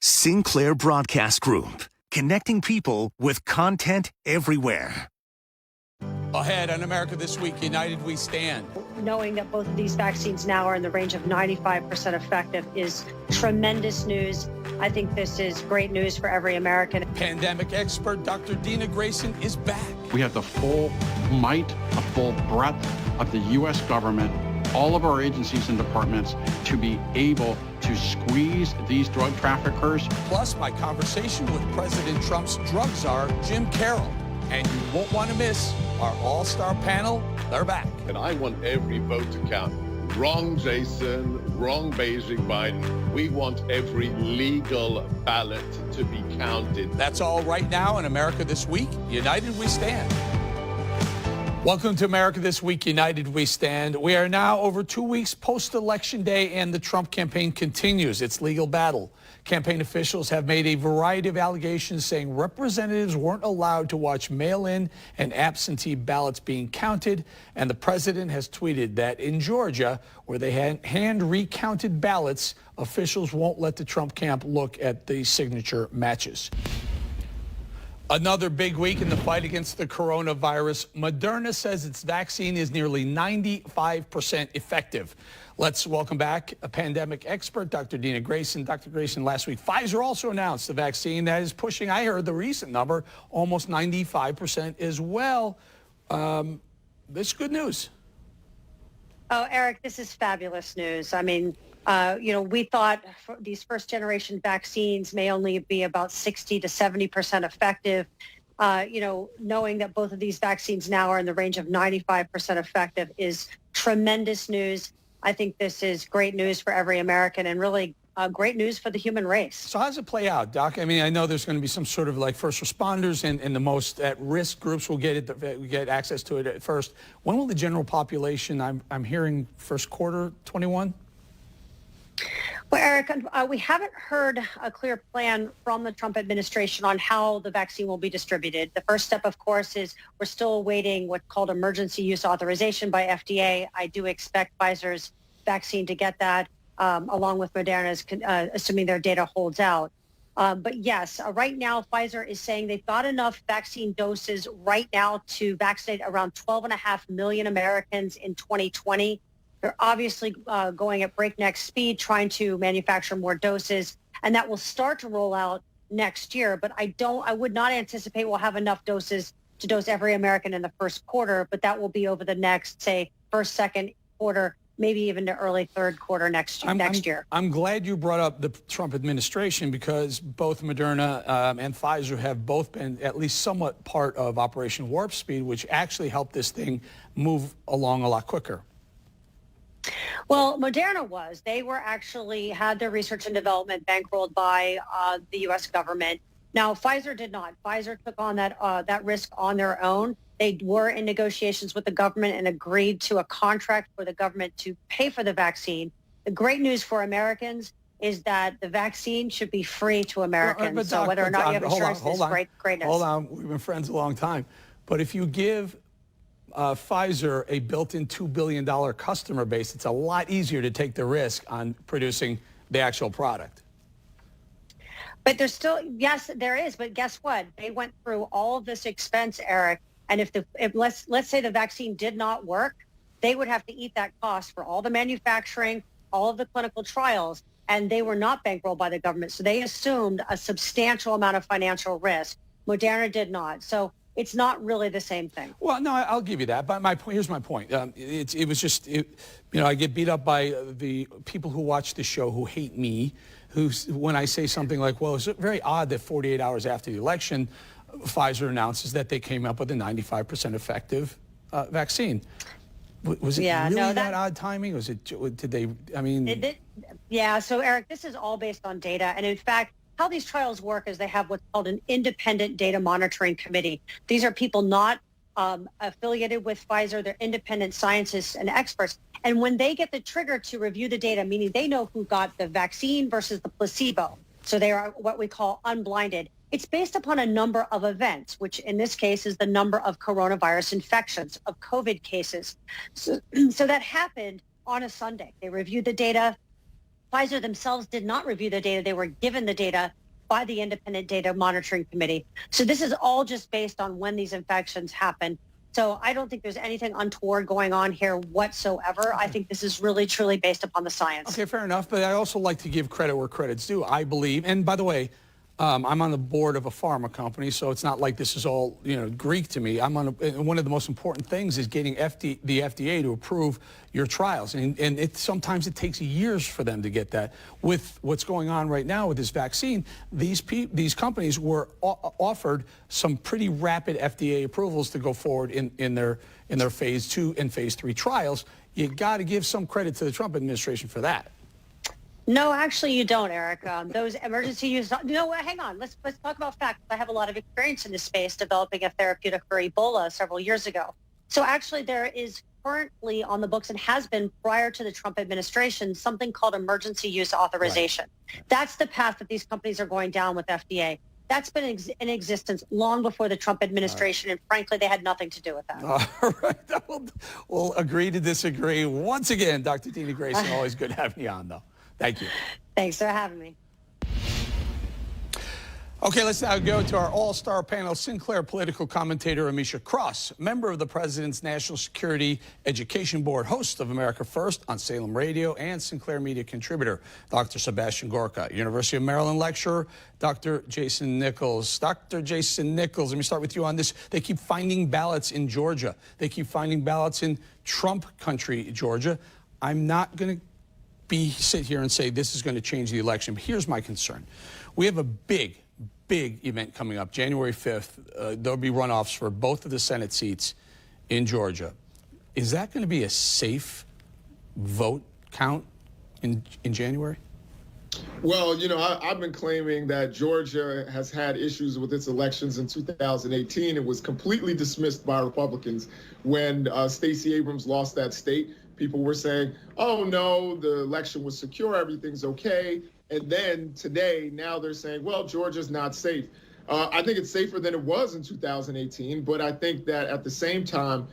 Sinclair Broadcast Group, connecting people with content everywhere. Ahead on America This Week, United We Stand. Knowing that both of these vaccines now are in the range of 95% effective is tremendous news. I think this is great news for every American. Pandemic expert Dr. Dena Grayson is back. We have the full might, the full breadth of the U.S. government, all of our agencies and departments to be able to squeeze these drug traffickers. Plus, my conversation with President Trump's drug czar, Jim Carroll. And you won't want to miss our all-star panel. They're back. And I want every vote to count. Wrong Jason, wrong Beijing Biden. We want every legal ballot to be counted. That's all right now in America This Week. United We Stand. Welcome to America This Week, United We Stand. We are now over 2 weeks post-Election Day, and the Trump campaign continues its legal battle. Campaign officials have made a variety of allegations saying representatives weren't allowed to watch mail-in and absentee ballots being counted, and the president has tweeted that in Georgia, where they had hand-recounted ballots, officials won't let the Trump camp look at the signature matches. Another big week in the fight against the coronavirus. Moderna says its vaccine is nearly 95% effective. Let's welcome back a pandemic expert, Dr. Dena Grayson. Dr. Grayson, last week, Pfizer also announced the vaccine that is pushing, I heard the recent number, almost 95% as well. This is good news. Oh, Eric, this is fabulous news. I mean, we thought these first-generation vaccines may only be about 60 to 70% effective. Knowing that both of these vaccines now are in the range of 95% effective is tremendous news. I think this is great news for every American and really great news for the human race. So how does it play out, Doc? I mean, I know there's going to be some sort of like first responders and the most at-risk groups will get access to it at first. When will the general population, I'm hearing first quarter 21? Well, Eric, we haven't heard a clear plan from the Trump administration on how the vaccine will be distributed. The first step, of course, is we're still awaiting what's called emergency use authorization by FDA. I do expect Pfizer's vaccine to get that, along with Moderna's, assuming their data holds out. But yes, right now, Pfizer is saying they've got enough vaccine doses right now to vaccinate around 12.5 million Americans in 2020. They're obviously going at breakneck speed, trying to manufacture more doses, and that will start to roll out next year. But I would not anticipate we'll have enough doses to dose every American in the first quarter, but that will be over the next, say, first, second quarter, maybe even the early third quarter next year. I'm glad you brought up the Trump administration because both Moderna and Pfizer have both been at least somewhat part of Operation Warp Speed, which actually helped this thing move along a lot quicker. Well, Moderna they were actually had their research and development bankrolled by the U.S. government. Now, Pfizer did not. Pfizer took on that risk on their own. They were in negotiations with the government and agreed to a contract for the government to pay for the vaccine. The great news for Americans is that the vaccine should be free to Americans. So whether or not you have insurance is greatness. Hold on. We've been friends a long time. But if you give Pfizer a built-in $2 billion customer base, it's a lot easier to take the risk on producing the actual product. But there's still, yes, there is. But guess what? They went through all of this expense, Eric. And if let's say the vaccine did not work, they would have to eat that cost for all the manufacturing, all of the clinical trials, and they were not bankrolled by the government. So they assumed a substantial amount of financial risk. Moderna did not. So it's not really the same thing. Well, no, I'll give you that. But here's my point. It was just, I get beat up by the people who watch the show who hate me, when I say something like, well, it's very odd that 48 hours after the election, Pfizer announces that they came up with a 95% effective vaccine. Was it really that odd timing? Was it, did they, I mean... Yeah, so Eric, this is all based on data. And in fact, how these trials work is they have what's called an independent data monitoring committee. These are people not affiliated with Pfizer. They're independent scientists and experts. And when they get the trigger to review the data, meaning they know who got the vaccine versus the placebo, so they are what we call unblinded, it's based upon a number of events, which in this case is the number of coronavirus infections, of COVID cases. So that happened on a Sunday. They reviewed the data Pfizer themselves did not review the data. They were given the data by the Independent Data Monitoring Committee. So this is all just based on when these infections happen. So I don't think there's anything untoward going on here whatsoever. I think this is really, truly based upon the science. Okay, fair enough. But I also like to give credit where credit's due. I believe, and by the way, I'm on the board of a pharma company, so it's not like this is all, Greek to me. I'm on one of the most important things is getting the FDA to approve your trials, and sometimes it takes years for them to get that. With what's going on right now with this vaccine, these companies were offered some pretty rapid FDA approvals to go forward in their phase 2 and phase 3 trials. You got to give some credit to the Trump administration for that. No, actually, you don't, Eric. Those emergency use. No, hang on. Let's talk about facts. I have a lot of experience in this space, developing a therapeutic for Ebola several years ago. So actually, there is currently on the books and has been prior to the Trump administration something called emergency use authorization. Right. That's the path that these companies are going down with FDA. That's been in existence long before the Trump administration, and frankly, they had nothing to do with that. All right. We'll agree to disagree. Once again, Dr. Dena Grayson, always good having you on, though. Thank you. Thanks for having me. Okay, let's now go to our all-star panel. Sinclair political commentator Amisha Cross, member of the President's National Security Education Board, host of America First on Salem Radio, and Sinclair Media contributor, Dr. Sebastian Gorka, University of Maryland lecturer, Dr. Jason Nichols. Dr. Jason Nichols, let me start with you on this. They keep finding ballots in Georgia. They keep finding ballots in Trump country, Georgia. I'm not going to sit here and say this is going to change the election. But here's my concern. We have a big event coming up, January 5th. There'll be runoffs for both of the Senate seats in Georgia. Is that going to be a safe vote count in January? Well, I've been claiming that Georgia has had issues with its elections in 2018. It was completely dismissed by Republicans when Stacey Abrams lost that state. People were saying, oh, no, the election was secure, everything's okay. And then today, now they're saying, well, Georgia's not safe. I think it's safer than it was in 2018. But I think that at the same time,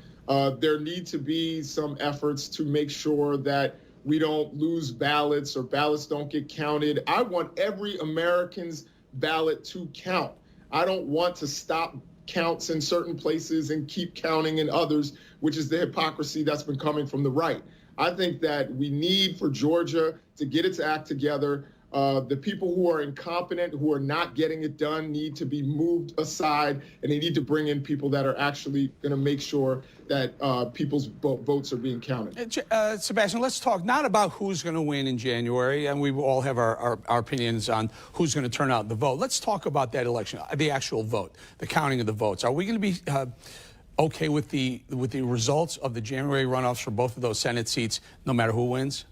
there need to be some efforts to make sure that we don't lose ballots or ballots don't get counted. I want every American's ballot to count. I don't want to stop counts in certain places and keep counting in others, which is the hypocrisy that's been coming from the right. I think that we need for Georgia to get its act together. The people who are incompetent, who are not getting it done, need to be moved aside, and they need to bring in people that are actually going to make sure that people's votes are being counted. Sebastian, let's talk not about who's going to win in January, and we all have our opinions on who's going to turn out the vote. Let's talk about that election, the actual vote, the counting of the votes. Are we going to be okay with the results of the January runoffs for both of those Senate seats, no matter who wins?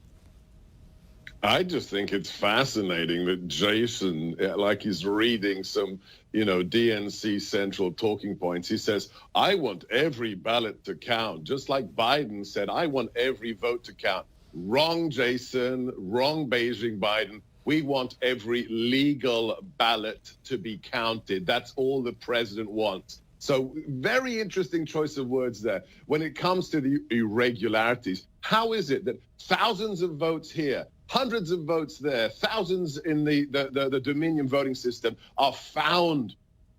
I just think it's fascinating that Jason, like he's reading some, DNC Central talking points. He says, I want every ballot to count, just like Biden said, I want every vote to count. Wrong, Jason. Wrong, Beijing Biden. We want every legal ballot to be counted. That's all the president wants. So very interesting choice of words there. When it comes to the irregularities, how is it that thousands of votes here, hundreds of votes there, thousands in the Dominion voting system are found,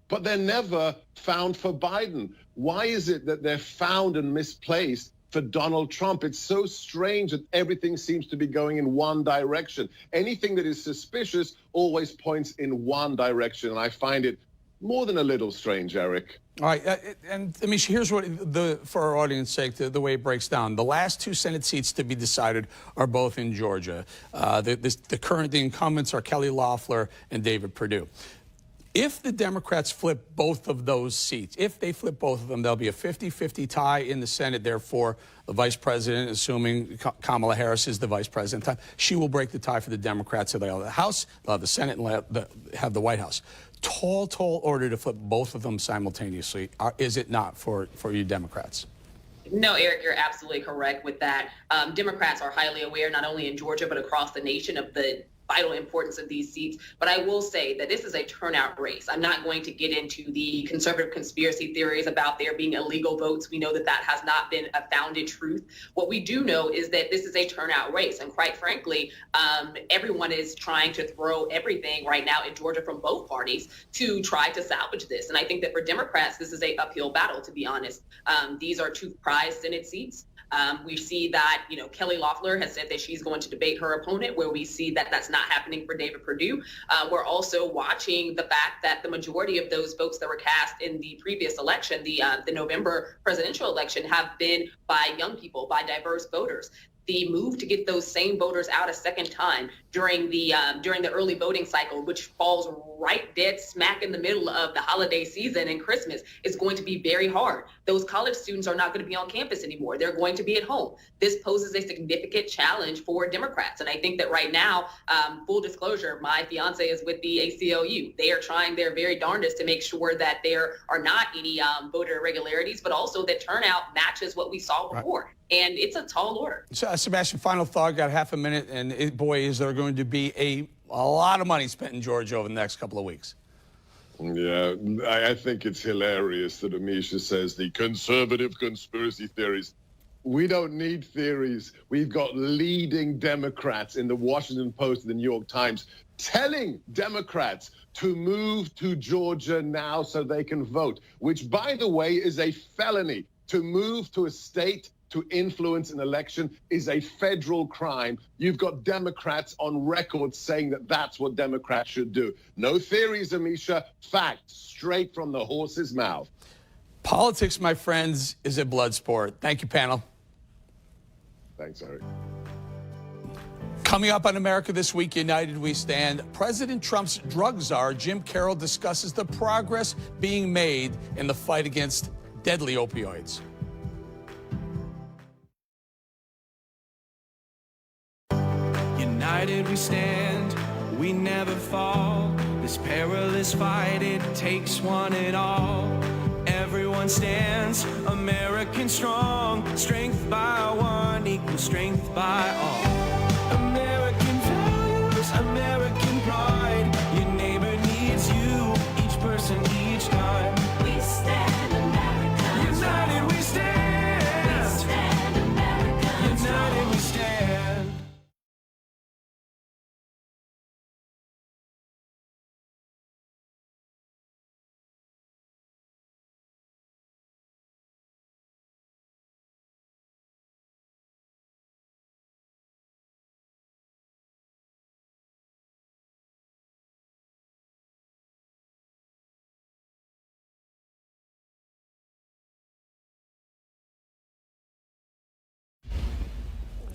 but they're never found for Biden? Why is it that they're found and misplaced for Donald Trump? It's so strange that everything seems to be going in one direction. Anything that is suspicious always points in one direction, and I find it more than a little strange, Eric. All right, and Amisha, here's what, for our audience's sake, the way it breaks down. The last two Senate seats to be decided are both in Georgia. The incumbents are Kelly Loeffler and David Perdue. If the Democrats flip both of those seats, if they flip both of them, there'll be a 50-50 tie in the Senate. Therefore, the vice president, assuming Kamala Harris is the vice president, she will break the tie for the Democrats. So they'll have the House, they'll have the Senate, and they'll have the White House. Tall order to flip both of them simultaneously, is it not, for you Democrats? No, Eric, you're absolutely correct with that. Democrats are highly aware, not only in Georgia, but across the nation, of the vital importance of these seats. But I will say that this is a turnout race. I'm not going to get into the conservative conspiracy theories about there being illegal votes. We know that that has not been a founded truth. What we do know is that this is a turnout race. And quite frankly, everyone is trying to throw everything right now in Georgia from both parties to try to salvage this. And I think that for Democrats, this is a uphill battle, to be honest. These are two prized Senate seats. We see that, Kelly Loeffler has said that she's going to debate her opponent, where we see that that's not happening for David Perdue. We're also watching the fact that the majority of those votes that were cast in the previous election, the November presidential election, have been by young people, by diverse voters. The move to get those same voters out a second time during the early voting cycle, which falls right dead smack in the middle of the holiday season and Christmas, is going to be very hard. Those college students are not going to be on campus anymore. They're going to be at home. This poses a significant challenge for Democrats. And I think that right now, full disclosure, my fiance is with the ACLU. They are trying their very darndest to make sure that there are not any voter irregularities, but also that turnout matches what we saw before. Right. And it's a tall order. So, Sebastian, final thought, got half a minute, and boy, is there going to be a lot of money spent in Georgia over the next couple of weeks. Yeah, I think it's hilarious that Amisha says the conservative conspiracy theories. We don't need theories. We've got leading Democrats in the Washington Post and the New York Times telling Democrats to move to Georgia now so they can vote, which, by the way, is a felony. To move to a state to influence an election is a federal crime. You've got Democrats on record saying that that's what Democrats should do. No theories, Amisha. Facts straight from the horse's mouth. Politics, my friends, is a blood sport. Thank you, panel. Thanks, Eric. Coming up on America This Week, United We Stand, President Trump's drug czar, Jim Carroll, discusses the progress being made in the fight against deadly opioids. United we stand, we never fall. This perilous fight, it takes one and all. Everyone stands, American strong. Strength by one equals strength by all. American values, American pride. Your neighbor needs you, each person, each time. We stand, America. United we stand. We stand, America. United we stand.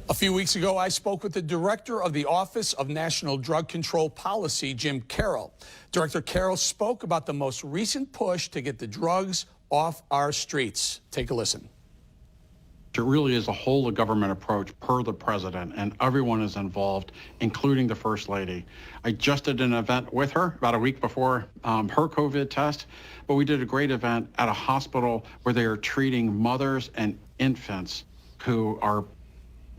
A few weeks ago, I spoke with the director of the Office of National Drug Control Policy, Jim Carroll. Director Carroll spoke about the most recent push to get the drugs off our streets. Take a listen. It really is a whole of government approach per the president, and everyone is involved, including the First Lady. I just did an event with her about a week before her COVID test, but we did a great event at a hospital where they are treating mothers and infants who are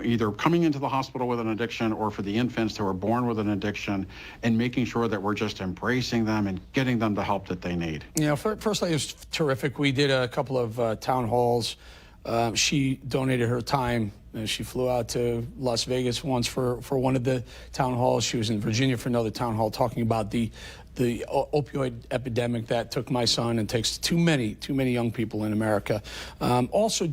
either coming into the hospital with an addiction or for the infants who are born with an addiction, and making sure that we're just embracing them and getting them the help that they need. You know, First Lady was terrific. We did a couple of town halls. She donated her time. She flew out to Las Vegas once for one of the town halls. She was in Virginia for another town hall talking about the opioid epidemic that took my son and takes too many young people in America. Also,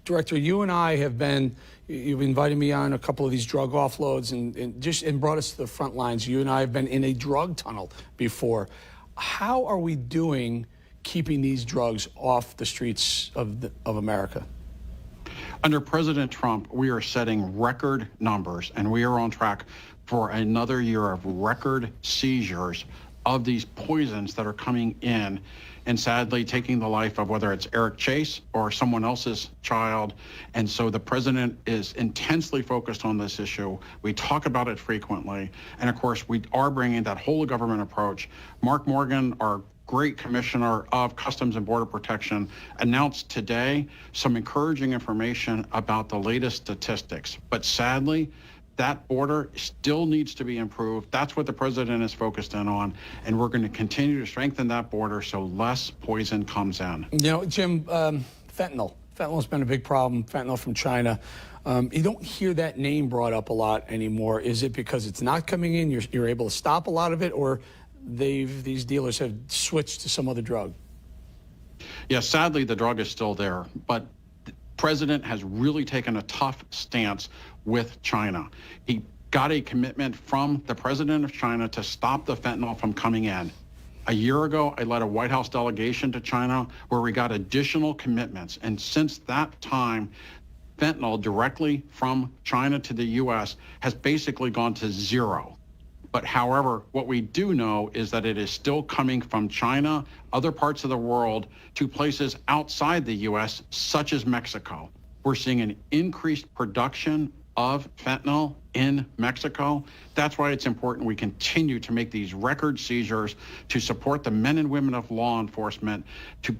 Director, you and I have been, you've invited me on a couple of these drug offloads and brought us to the front lines. You and I have been in a drug tunnel before. How are we doing keeping these drugs off the streets of America? Under President Trump, we are setting record numbers, and we are on track for another year of record seizures of these poisons that are coming in and sadly taking the life of whether it's Eric Chase or someone else's child. And so the president is intensely focused on this issue. We talk about it frequently. And of course, we are bringing that whole of government approach. Mark Morgan, our great Commissioner of Customs and Border Protection, announced today some encouraging information about the latest statistics. But sadly, That border still needs to be improved. That's what the president is focused in on, and we're going to continue to strengthen that border so less poison comes in. You know, Jim, fentanyl. Fentanyl has been a big problem, fentanyl from China. You don't hear that name brought up a lot anymore. Is it because it's not coming in, you're able to stop a lot of it, or these dealers have switched to some other drug? Yeah, sadly, the drug is still there, but the president has really taken a tough stance with China. He got a commitment from the president of China to stop the fentanyl from coming in. A year ago, I led a White House delegation to China where we got additional commitments. And since that time, fentanyl directly from China to the U.S. has basically gone to zero. But however, what we do know is that it is still coming from China, other parts of the world, to places outside the U.S., such as Mexico. We're seeing an increased production of fentanyl in Mexico. That's why it's important we continue to make these record seizures to support the men and women of law enforcement, to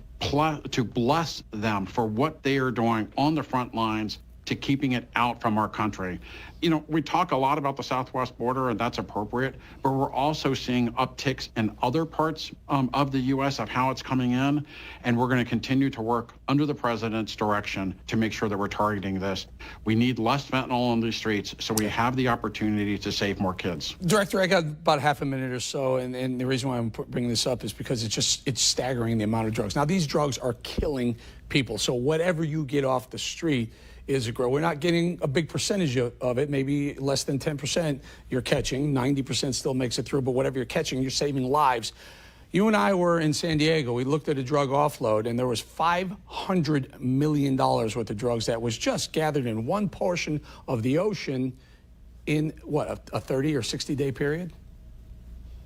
bless them for what they are doing on the front lines to keeping it out from our country. You know, we talk a lot about the southwest border, and that's appropriate, but we're also seeing upticks in other parts of the U.S. of how it's coming in, and we're going to continue to work under the president's direction to make sure that we're targeting this. We need less fentanyl on these streets so we have the opportunity to save more kids. Director, I got about half a minute or so, and the reason why I'm bringing this up is because it's staggering the amount of drugs. Now, these drugs are killing people, so whatever you get off the street is a grow. We're not getting a big percentage of it, maybe less than 10% you're catching. 90% still makes it through, but whatever you're catching, you're saving lives. You and I were in San Diego. We looked at a drug offload, and there was $500 million worth of drugs that was just gathered in one portion of the ocean in, what, a 30 or 60-day period?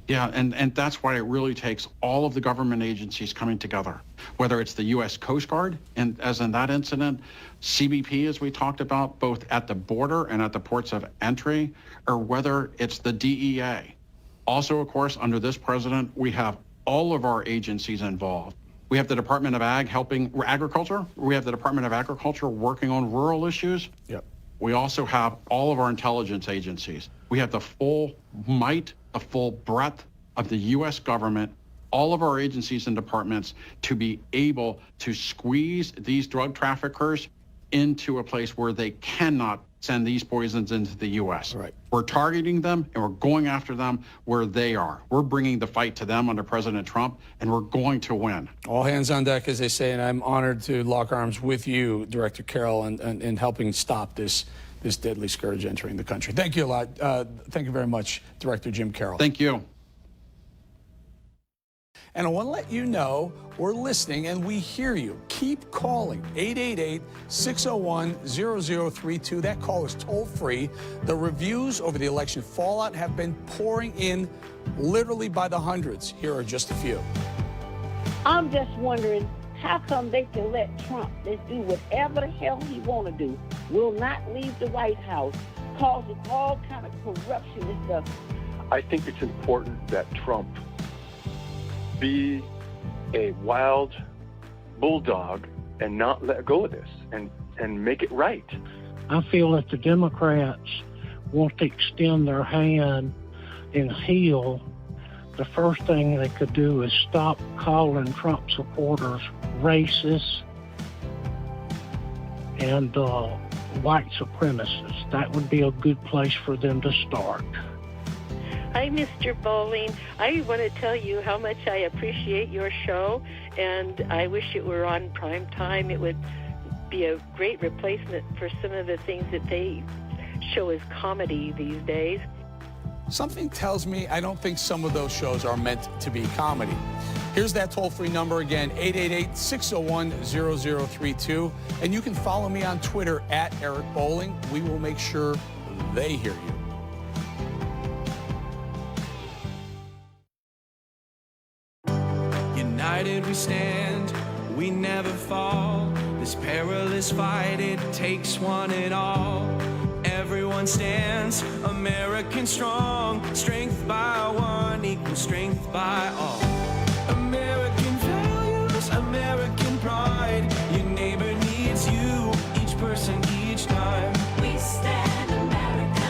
Yeah, and that's why it really takes all of the government agencies coming together, whether it's the U.S. Coast Guard, and as in that incident, CBP, as we talked about, both at the border and at the ports of entry, or whether it's the DEA. Also, of course, under this president, we have all of our agencies involved. We have the Department of Ag helping agriculture. We have the Department of Agriculture working on rural issues. Yep. We also have all of our intelligence agencies. We have the full might, the full breadth of the U.S. government, all of our agencies and departments to be able to squeeze these drug traffickers into a place where they cannot send these poisons into the U.S. Right. We're targeting them, and we're going after them where they are. We're bringing the fight to them under President Trump, and we're going to win. All hands on deck, as they say, and I'm honored to lock arms with you, Director Carroll, and helping stop this deadly scourge entering the country. Thank you a lot. Thank you very much, Director Jim Carroll. Thank you. And I want to let you know we're listening and we hear you. Keep calling 888-601-0032. That call is toll free. The reviews over the election fallout have been pouring in literally by the hundreds. Here are just a few. I'm just wondering, how come they can let Trump just do whatever the hell he want to do, will not leave the White House, causing all kind of corruption and stuff? I think it's important that Trump be a wild bulldog and not let go of this and make it right. I feel that the Democrats want to extend their hand and heal. The first thing they could do is stop calling Trump supporters racist and white supremacists. That would be a good place for them to start. Hi, Mr. Bolling. I want to tell you how much I appreciate your show, and I wish it were on prime time. It would be a great replacement for some of the things that they show as comedy these days. Something tells me I don't think some of those shows are meant to be comedy. Here's that toll-free number again, 888-601-0032. And you can follow me on Twitter at Eric Bolling. We will make sure they hear you. United we stand, we never fall. This perilous fight, it takes one and all. Everyone stands, American strong. Strength by one equals strength by all. American values, American pride. Your neighbor needs you, each person, each time. We stand America.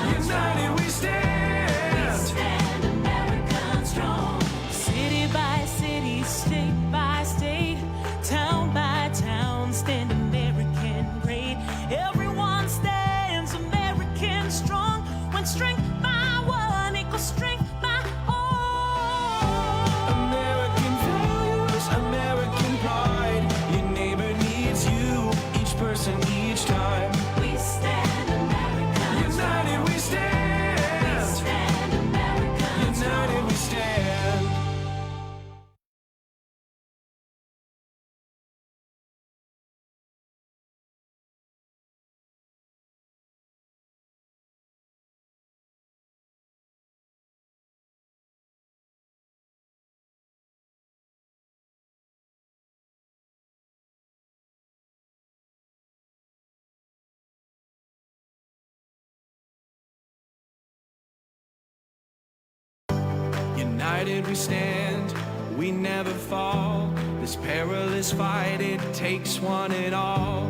United we stand, we never fall. This perilous fight, it takes one and all.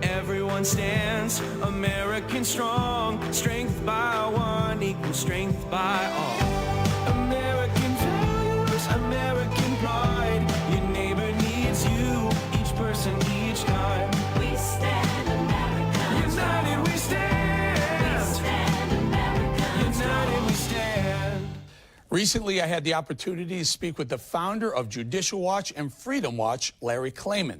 Everyone stands, American strong. Strength by one equals strength by all. American values, American pride. Your neighbor needs you, each person, each time. We stand, America. United we stand. We stand, America. United we stand. Recently, I had the opportunity to speak with the founder of Judicial Watch and Freedom Watch, Larry Klayman.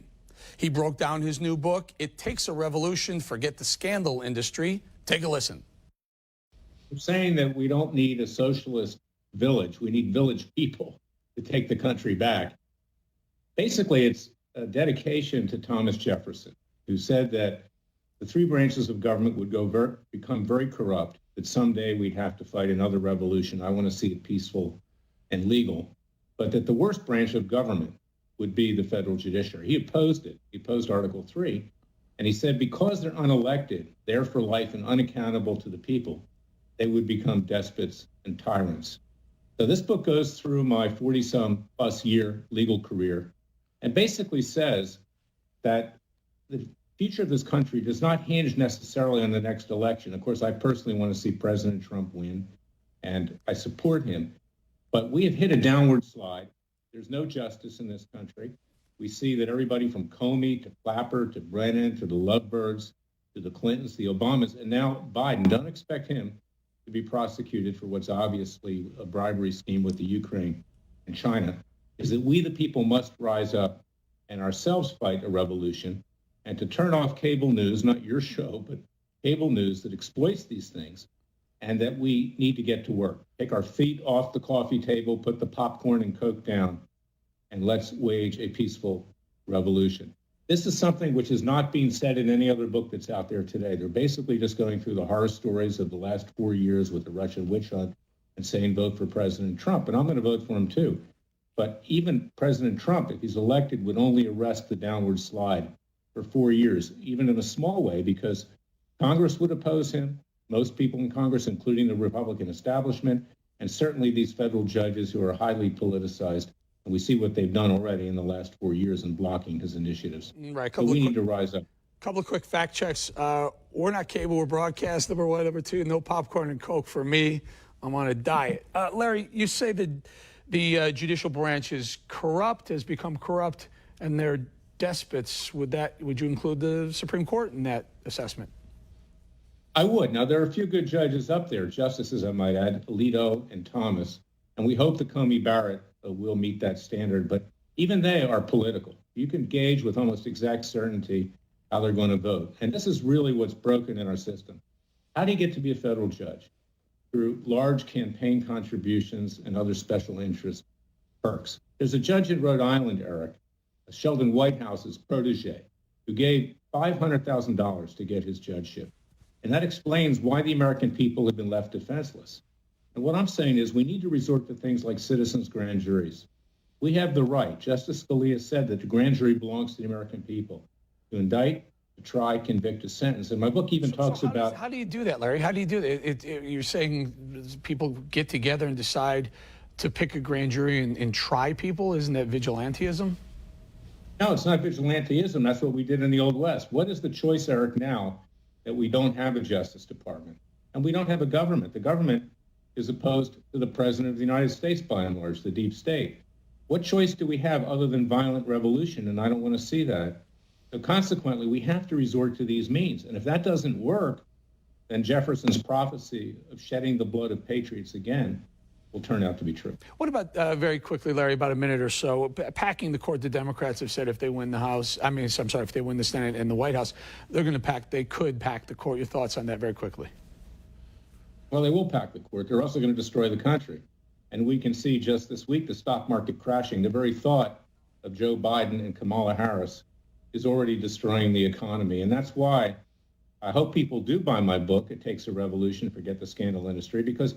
He broke down his new book, It Takes a Revolution, Forget the Scandal Industry. Take a listen. I'm saying that we don't need a socialist village. We need village people to take the country back. Basically, it's a dedication to Thomas Jefferson, who said that the three branches of government would become very corrupt, that someday we'd have to fight another revolution. I want to see it peaceful and legal, but that the worst branch of government would be the federal judiciary. He opposed it. He opposed Article 3. And he said because they're unelected, there for life and unaccountable to the people, they would become despots and tyrants. So this book goes through my 40-some plus year legal career and basically says that the future of this country does not hinge necessarily on the next election. Of course, I personally want to see President Trump win, and I support him. But we have hit a downward slide. There's no justice in this country. We see that everybody from Comey to Clapper to Brennan to the Lovebirds to the Clintons, the Obamas, and now Biden, don't expect him to be prosecuted for what's obviously a bribery scheme with the Ukraine and China, is that we the people must rise up and ourselves fight a revolution and to turn off cable news, not your show, but cable news that exploits these things, and that we need to get to work. Take our feet off the coffee table, put the popcorn and Coke down, and let's wage a peaceful revolution. This is something which is not being said in any other book that's out there today. They're basically just going through the horror stories of the last 4 years with the Russian witch hunt and saying vote for President Trump. And I'm going to vote for him too. But even President Trump, if he's elected, would only arrest the downward slide for 4 years, even in a small way, because Congress would oppose him. Most people in Congress, including the Republican establishment, and certainly these federal judges who are highly politicized. And we see what they've done already in the last 4 years in blocking his initiatives. Right. So we need to rise up. Couple of quick fact checks. We're not cable, we're broadcast. Number one. Number two, no popcorn and Coke for me. I'm on a diet. Larry, you say that the judicial branch is corrupt, has become corrupt, and they're despots. Would you include the Supreme Court in that assessment? I would. Now, there are a few good judges up there, justices, I might add, Alito and Thomas, and we hope that Comey Barrett will meet that standard. But even they are political. You can gauge with almost exact certainty how they're going to vote. And this is really what's broken in our system. How do you get to be a federal judge? Through large campaign contributions and other special interest perks. There's a judge in Rhode Island, Eric, Sheldon Whitehouse's protege, who gave $500,000 to get his judgeship. And that explains why the American people have been left defenseless. And what I'm saying is we need to resort to things like citizens' grand juries. We have the right. Justice Scalia said that the grand jury belongs to the American people to indict, to try, convict, to sentence. And my book even talks about... How do you do that, Larry? How do you do that? You're saying people get together and decide to pick a grand jury and try people? Isn't that vigilantism? No, it's not vigilantism. That's what we did in the Old West. What is the choice, Eric, now that we don't have a Justice Department and we don't have a government? The government is opposed to the President of the United States, by and large, the deep state. What choice do we have other than violent revolution? And I don't want to see that. So consequently, we have to resort to these means. And if that doesn't work, then Jefferson's prophecy of shedding the blood of patriots again will turn out to be true. What about, very quickly, Larry, about a minute or so, packing the court? The Democrats have said if they win the House, if they win the Senate and the White House, they could pack the court. Your thoughts on that very quickly? Well, they will pack the court. They're also going to destroy the country. And we can see just this week the stock market crashing. The very thought of Joe Biden and Kamala Harris is already destroying the economy. And that's why I hope people do buy my book, It Takes a Revolution, Forget the Scandal Industry, because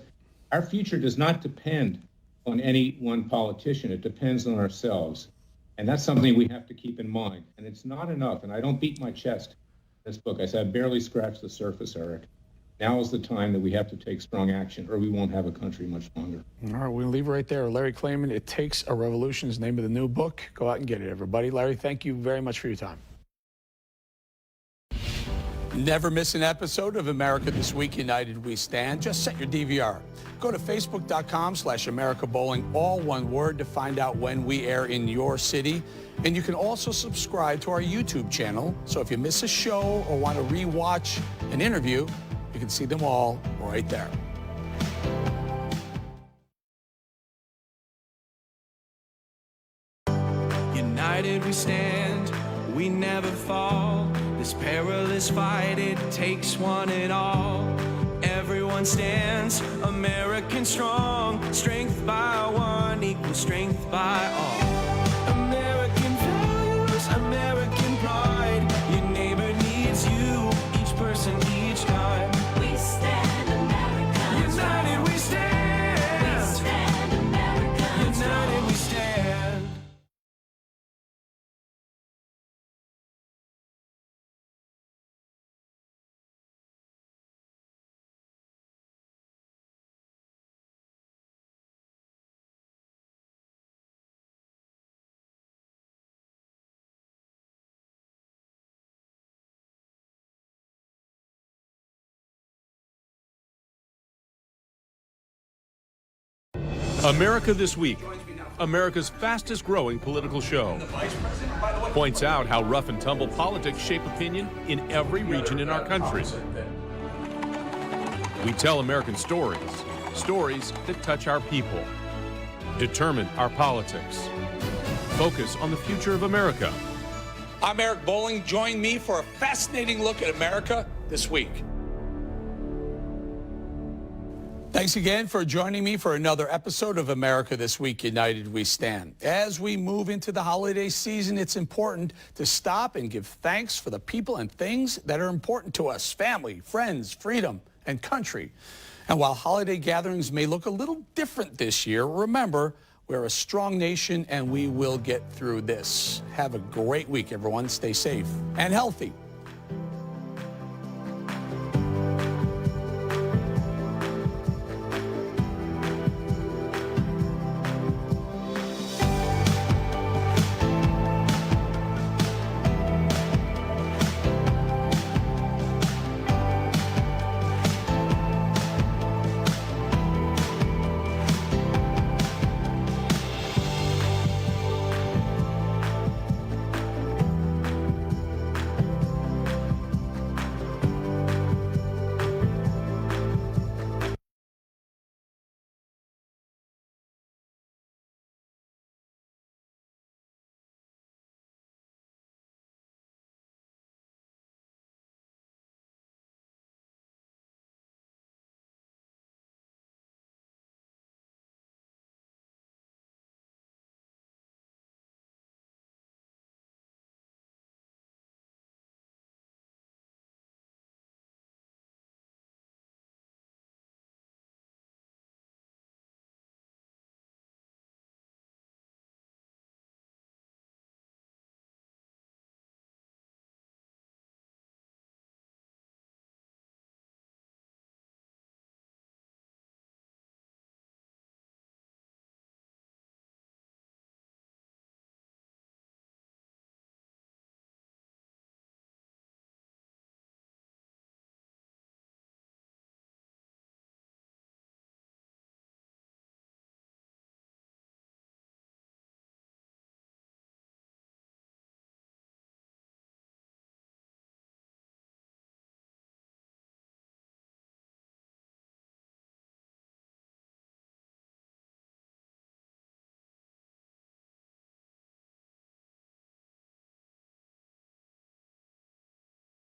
our future does not depend on any one politician. It depends on ourselves. And that's something we have to keep in mind. And it's not enough. And I don't beat my chest in this book. I said I barely scratched the surface, Eric. Now is the time that we have to take strong action, or we won't have a country much longer. All right, we'll leave it right there. Larry Klayman, It Takes a Revolution is the name of the new book. Go out and get it, everybody. Larry, thank you very much for your time. Never miss an episode of America This Week, United We Stand. Just set your DVR. Go to facebook.com/America Bolling, all one word, to find out when we air in your city. And you can also subscribe to our YouTube channel. So if you miss a show or want to rewatch an interview, you can see them all right there. United we stand, we never fall. This perilous fight, it takes one and all. Everyone stands, American strong. Strength by one equals strength by all. American values, American pride. Your neighbor needs you, each person, each time. We stand, America. United we stand. We stand, America. United we stand. America This Week, America's fastest growing political show, points out how rough and tumble politics shape opinion in every region in our country. We tell American stories, stories that touch our people, determine our politics, focus on the future of America. I'm Eric Bolling. Join me for a fascinating look at America This Week. Thanks again for joining me for another episode of America This Week, United We Stand. As we move into the holiday season, it's important to stop and give thanks for the people and things that are important to us: family, friends, freedom, and country. And while holiday gatherings may look a little different this year, remember, we're a strong nation and we will get through this. Have a great week, everyone. Stay safe and healthy.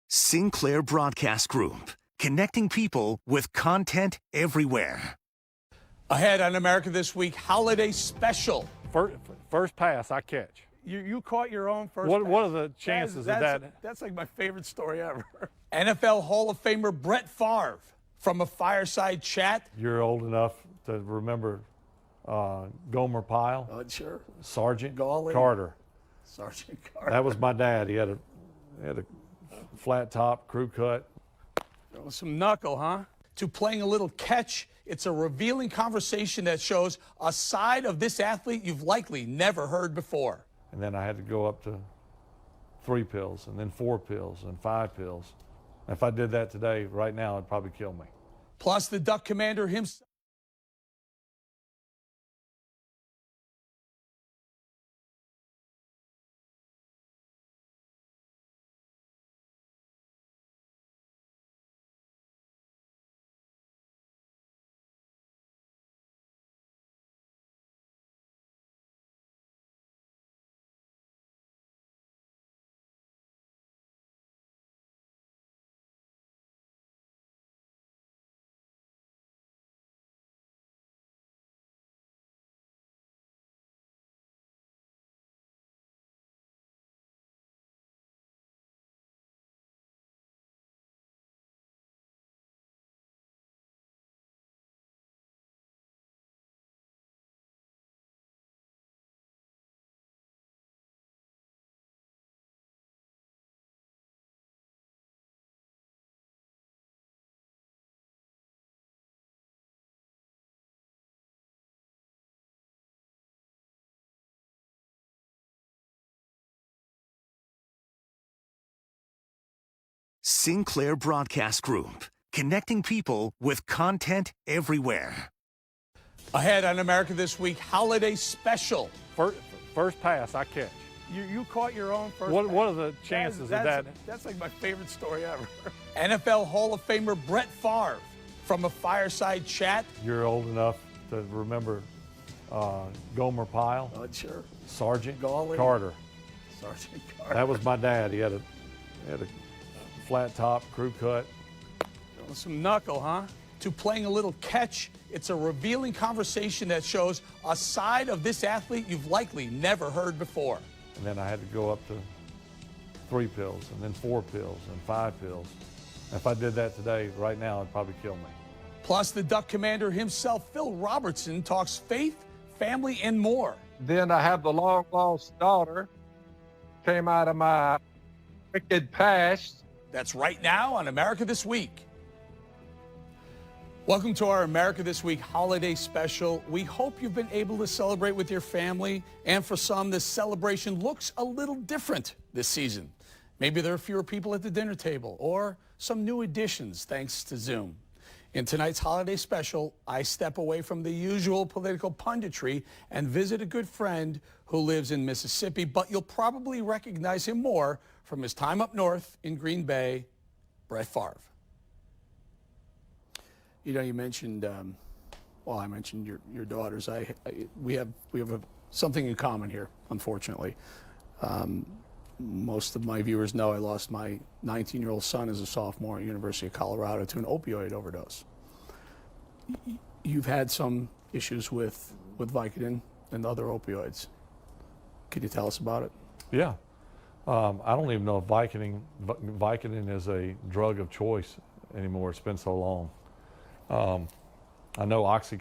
Sinclair Broadcast Group, connecting people with content everywhere. Ahead on America This Week, holiday special. First pass I catch. You caught your own first What pass. are the chances of that? That's like my favorite story ever. NFL Hall of Famer Brett Favre from a fireside chat. You're old enough to remember Gomer Pyle? Sure. Sergeant Gawley. Carter. Sergeant Carter. That was my dad. He had a flat top, crew cut. Some knuckle, huh? To playing a little catch. It's a revealing conversation that shows a side of this athlete you've likely never heard before. And then I had to go up to 3 pills, and then 4 pills, and 5 pills. If I did that today, right now, it'd probably kill me. Plus, the Duck Commander himself. Sinclair Broadcast Group, connecting people with content everywhere. Ahead on America This Week, holiday special. First pass, I catch. You caught your own first What pass. are the chances of that? That's like my favorite story ever. NFL Hall of Famer Brett Favre from a fireside chat. You're old enough to remember Gomer Pyle. Oh, sure. Sergeant Gawley. Carter. Sergeant Carter. That was my dad. He had a flat top, crew cut. Some knuckle, huh? To playing a little catch. It's a revealing conversation that shows a side of this athlete you've likely never heard before. And then I had to go up to 3 pills, and then 4 pills, and 5 pills. If I did that today, right now, it'd probably kill me. Plus, the Duck Commander himself, Phil Robertson, talks faith, family, and more. Then I have the long-lost daughter, came out of my wicked past. That's right now on America This Week. Welcome to our America This Week holiday special. We hope you've been able to celebrate with your family, and for some, this celebration looks a little different this season. Maybe there are fewer people at the dinner table, or some new additions thanks to Zoom. In tonight's holiday special, I step away from the usual political punditry and visit a good friend who lives in Mississippi, but you'll probably recognize him more from his time up north in Green Bay, Brett Favre. You know, you mentioned, I mentioned your daughters. We have something in common here, unfortunately. Most of my viewers know I lost my 19-year-old son as a sophomore at University of Colorado to an opioid overdose. You've had some issues with Vicodin and other opioids. Can you tell us about it? Yeah. I don't even know if Vicodin is a drug of choice anymore. It's been so long. I know Oxycontin